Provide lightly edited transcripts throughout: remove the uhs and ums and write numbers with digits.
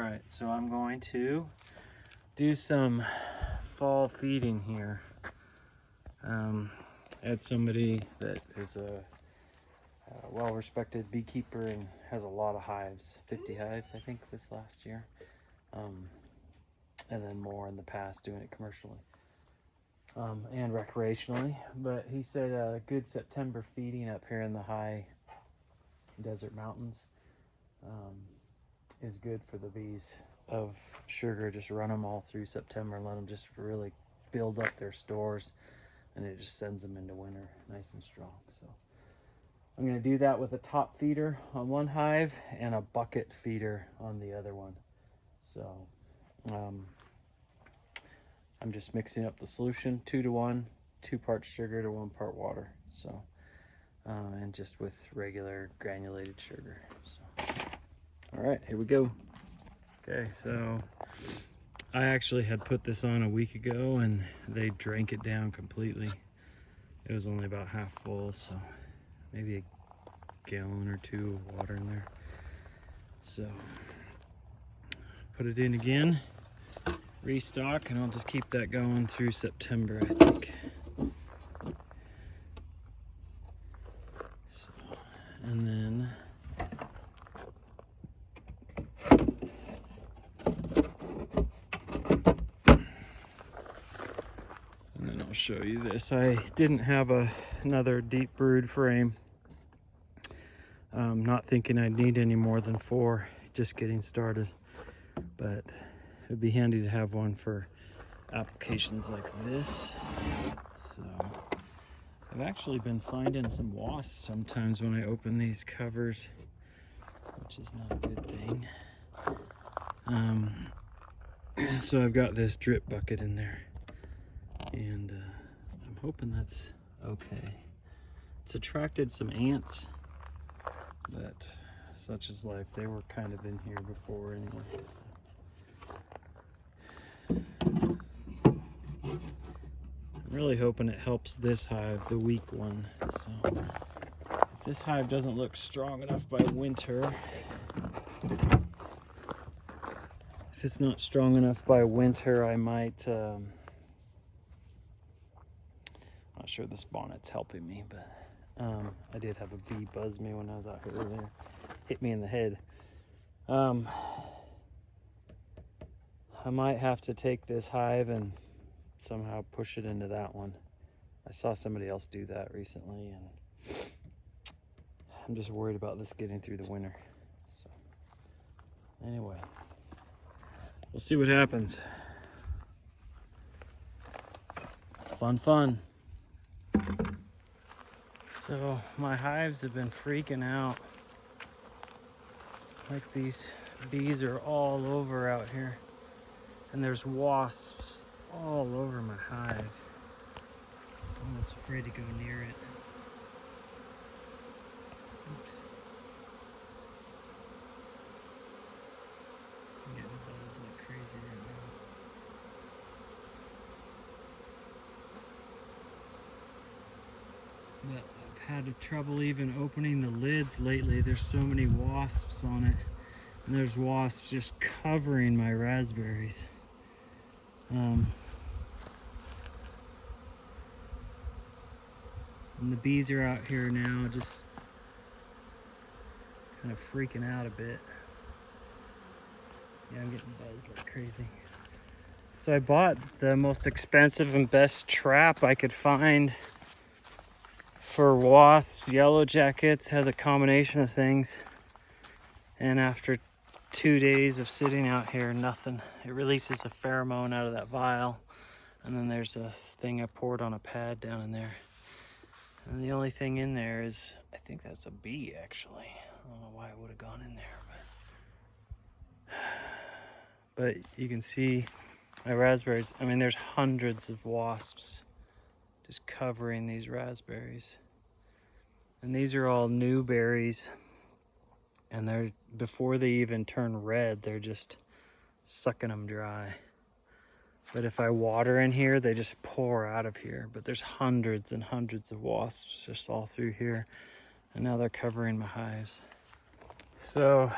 Alright, so I'm going to do some fall feeding here. I had somebody that is a well-respected beekeeper and has a lot of hives, 50 hives I think this last year, and then more in the past doing it commercially and recreationally. But he said a good September feeding up here in the high desert mountains is good for the bees of sugar. Just run them all through September and let them just really build up their stores, and it just sends them into winter nice and strong. So I'm going to do that with a top feeder on one hive and a bucket feeder on the other one. So I'm just mixing up the solution 2 to 1, 2 parts sugar to 1 part water. So and just with regular granulated sugar. So all right, here we go. Okay, so I actually had put this on a week ago and they drank it down completely. It was only about half full, so maybe a gallon or 2 of water in there. So put it in again, restock, and I'll just keep that going through September, I think. So, and then I'll show you this. I didn't have another deep brood frame. Not thinking I'd need any more than 4, just getting started. But it'd be handy to have one for applications like this. So I've actually been finding some wasps sometimes when I open these covers, which is not a good thing. So I've got this drip bucket in there, and I'm hoping that's okay. It's attracted some ants, but such is life. They were kind of in here before anyway. So I'm really hoping it helps this hive, the weak one. So if this hive doesn't look strong enough by winter, if it's not strong enough by winter, I might, not sure this bonnet's helping me, but I did have a bee buzz me when I was out here earlier, hit me in the head. I might have to take this hive and somehow push it into that one. I saw somebody else do that recently, and I'm just worried about this getting through the winter. So anyway, we'll see what happens. Fun. So my hives have been freaking out. Like, these bees are all over out here, and there's wasps all over my hive. I'm almost afraid to go near it. Oops. I'm getting buzzed like crazy right now. But I've had trouble even opening the lids lately. There's so many wasps on it, and there's wasps just covering my raspberries. And the bees are out here now, just kind of freaking out a bit. Yeah, I'm getting buzzed like crazy. So I bought the most expensive and best trap I could find for wasps. Yellow Jackets has a combination of things, and after 2 days of sitting out here, nothing. It releases a pheromone out of that vial, and then there's a thing I poured on a pad down in there, and the only thing in there is, I think that's a bee actually. I don't know why it would have gone in there, but you can see my raspberries. I mean, there's hundreds of wasps just covering these raspberries. And these are all new berries, and they're, before they even turn red, they're just sucking them dry. But if I water in here, they just pour out of here. But there's hundreds and hundreds of wasps just all through here, and now they're covering my hives. So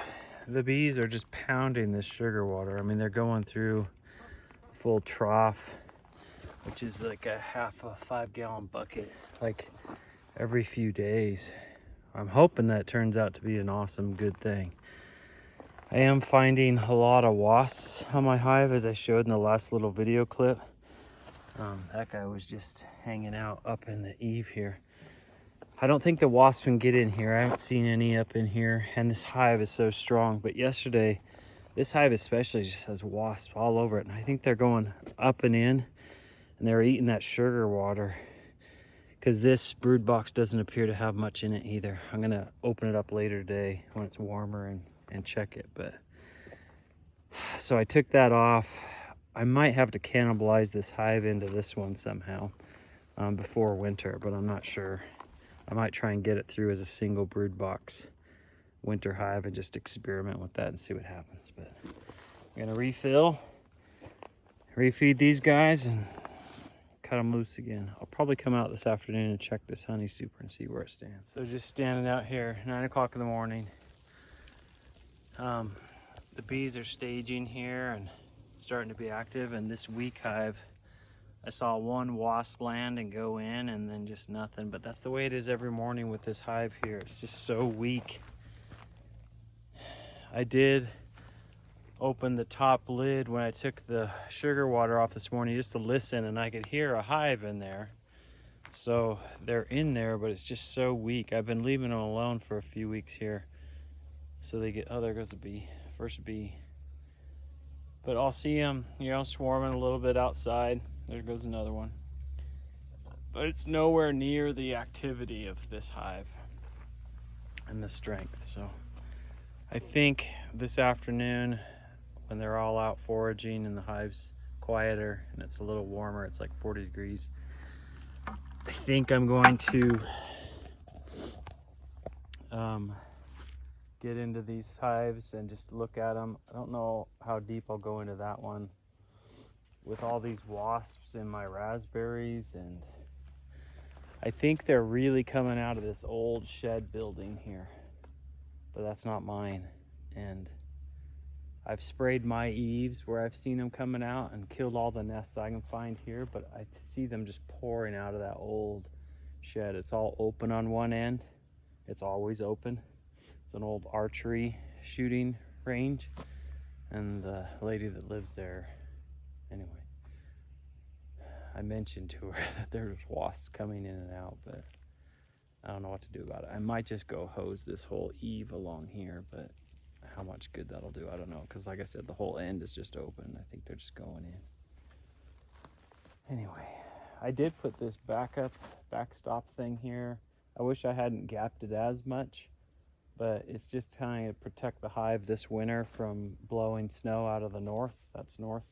the bees are just pounding this sugar water. I mean, they're going through full trough, which is like a half a 5-gallon bucket, like every few days. I'm hoping that turns out to be an awesome, good thing. I am finding a lot of wasps on my hive, as I showed in the last little video clip. That guy was just hanging out up in the eave here. I don't think the wasps can get in here. I haven't seen any up in here, and this hive is so strong. But yesterday, this hive especially just has wasps all over it, and I think they're going up and in, and they're eating that sugar water, because this brood box doesn't appear to have much in it either. I'm gonna open it up later today when it's warmer and check it. But so I took that off. I might have to cannibalize this hive into this one somehow before winter, but I'm not sure. I might try and get it through as a single brood box winter hive and just experiment with that and see what happens. But I'm gonna refill, refeed these guys, and cut them loose again. I'll probably come out this afternoon and check this honey super and see where it stands. So just standing out here, 9 o'clock in the morning. The bees are staging here and starting to be active, and this weak hive, I saw one wasp land and go in and then just nothing. But that's the way it is every morning with this hive here. It's just so weak. I did open the top lid when I took the sugar water off this morning just to listen, and I could hear a hive in there. So they're in there, but it's just so weak. I've been leaving them alone for a few weeks here. So they get, oh, there goes a bee, first bee. But I'll see them, you know, swarming a little bit outside. There goes another one. But it's nowhere near the activity of this hive and the strength. So I think this afternoon, when they're all out foraging and the hive's quieter and it's a little warmer, it's like 40 degrees, I think I'm going to get into these hives and just look at them. I don't know how deep I'll go into that one with all these wasps in my raspberries, and I think they're really coming out of this old shed building here, but that's not mine. And I've sprayed my eaves where I've seen them coming out and killed all the nests I can find here, but I see them just pouring out of that old shed. It's all open on one end. It's always open. It's an old archery shooting range, and the lady that lives there, anyway, I mentioned to her that there's wasps coming in and out, but I don't know what to do about it. I might just go hose this whole eave along here, but how much good that'll do, I don't know, because like I said, the whole end is just open. I think they're just going in. Anyway, I did put this backstop thing here. I wish I hadn't gapped it as much, but it's just trying to protect the hive this winter from blowing snow out of the north. That's north.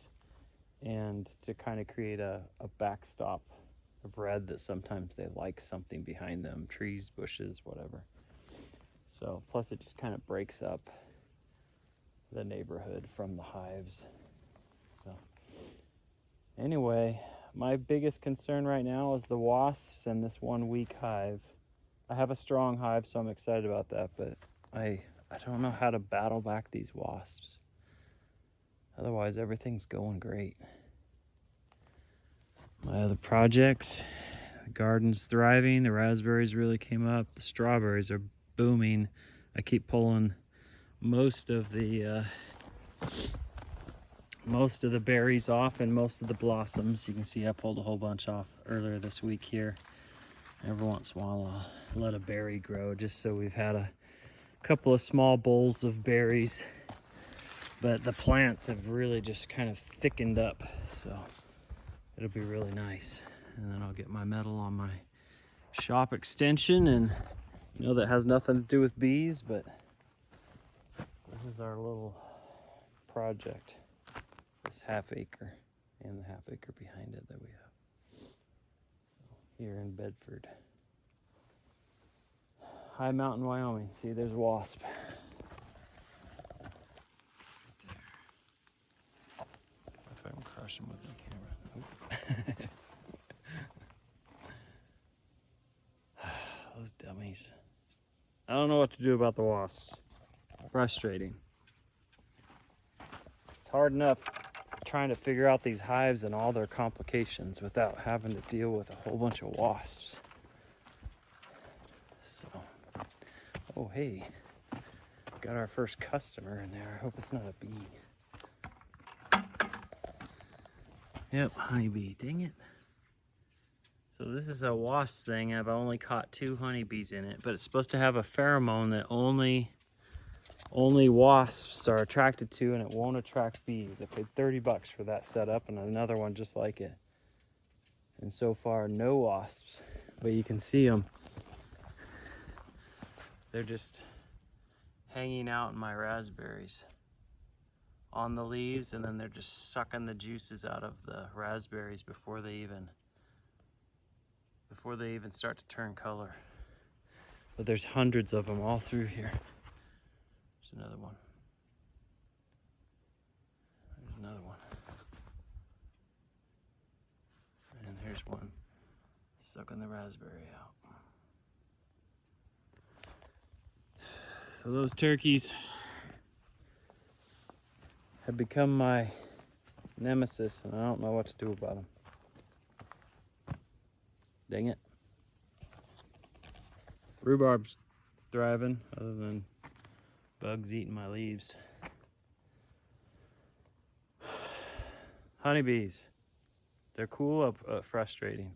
And to kind of create a backstop of red that sometimes they like something behind them, trees, bushes, whatever. So plus it just kind of breaks up the neighborhood from the hives. So anyway, my biggest concern right now is the wasps and this one weak hive. I have a strong hive, so I'm excited about that, but I don't know how to battle back these wasps. Otherwise, everything's going great. My other projects, the garden's thriving, the raspberries really came up, the strawberries are booming. I keep pulling most of the berries off and most of the blossoms. You can see I pulled a whole bunch off earlier this week here. Every once in a while I'll let a berry grow just so we've had a couple of small bowls of berries. But the plants have really just kind of thickened up, so it'll be really nice. And then I'll get my metal on my shop extension, and you know that has nothing to do with bees, but this is our little project. This half acre and the half acre behind it that we have. So here in Bedford. High Mountain, Wyoming. See, there's a wasp. If I can crush him with my camera. Those dummies. I don't know what to do about the wasps. Frustrating. It's hard enough trying to figure out these hives and all their complications without having to deal with a whole bunch of wasps. So, oh hey, got our first customer in there. I hope it's not a bee. Yep, honeybee, dang it. So this is a wasp thing. I've only caught 2 honeybees in it, but it's supposed to have a pheromone that only wasps are attracted to, and it won't attract bees. I paid $30 for that setup and another one just like it. And so far, no wasps, but you can see them. They're just hanging out in my raspberries on the leaves, and then they're just sucking the juices out of the raspberries before they even start to turn color. But there's hundreds of them all through here. There's another one. There's another one. And here's one sucking the raspberry out. So those turkeys have become my nemesis, and I don't know what to do about them. Dang it. Rhubarb's thriving, other than bugs eating my leaves. Honeybees. They're cool, frustrating.